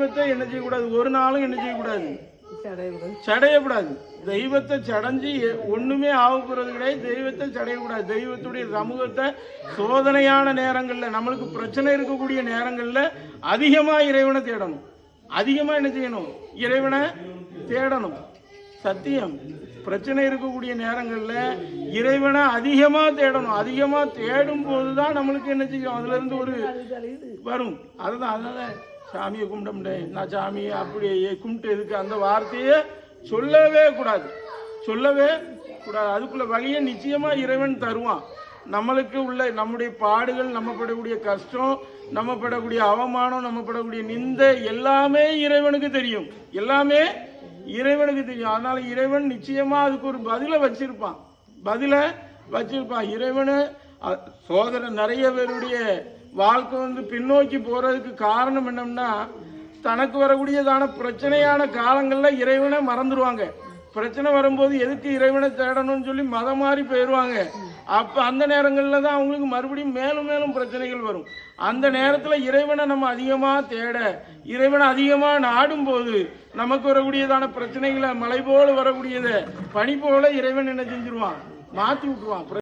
தெய்வத்தை என்ன செய்யக்கூடாது, ஒரு நாளும் என்ன செய்யக்கூடாது, சடையக்கூடாது. தெய்வத்தை சடைஞ்சு ஒண்ணுமே ஆகக்கூடாது கிடையாது. தெய்வத்தை சடையக்கூடாது. தெய்வத்துடைய சமூகத்தை சோதனையான நேரங்கள்ல, நம்மளுக்கு பிரச்சனை இருக்கக்கூடிய நேரங்கள்ல அதிகமா இறைவனை தேடணும். அதிகமா என்ன செய்யணும், இறைவனை தேடணும். சத்தியம். பிரச்சனை இருக்கக்கூடிய நேரங்கள்ல இறைவனை அதிகமா தேடணும். அதிகமா தேடும் போதுதான் நம்மளுக்கு என்ன செய்யும், அதுல இருந்து ஒரு வரும். அதுதான். அதனால சாமியை கும்பிட நான் சாமியை அப்படியே கும்பிட்டு எதுக்கு அந்த வார்த்தையை சொல்லவே கூடாது. சொல்லவே கூடாது. அதுக்குள்ள வழியை நிச்சயமா இறைவன் தருவான். நம்மளுக்கு உள்ள நம்முடைய பாடுகள், நம்ம படக்கூடிய கஷ்டம், நம்ம படக்கூடிய அவமானம், நம்ம படக்கூடிய நிந்தை எல்லாமே இறைவனுக்கு தெரியும். எல்லாமே இறைவனுக்கு தெரியும். அதனால இறைவன் நிச்சயமா அதுக்கு ஒரு பதிலை வச்சிருப்பான். இறைவனு சோதனை நிறைய பேருடைய வாழ்க்கை பின்னோக்கி போறதுக்கு காரணம் என்னன்னா, தனக்கு வரக்கூடியதான பிரச்சனையான காலங்கள்ல இறைவனை மறந்துடுவாங்க. பிரச்சனை வரும்போது எதுக்கு இறைவனை தேடணும்னு சொல்லி மதம் மாறி போயிடுவாங்க. அப்ப அந்த நேரங்கள்ல தான் அவங்களுக்கு மறுபடியும் மேலும் மேலும் பிரச்சனைகள் வரும். அந்த நேரத்துல இறைவனை நம்ம அதிகமா தேட, இறைவனை அதிகமா நாடும் போது நமக்கு வரக்கூடியதான பிரச்சனைகளை மலை போல வரக்கூடியதை பனி போல இறைவன் என்ன செஞ்சிருவான், மாற்றி விட்டுருவான்.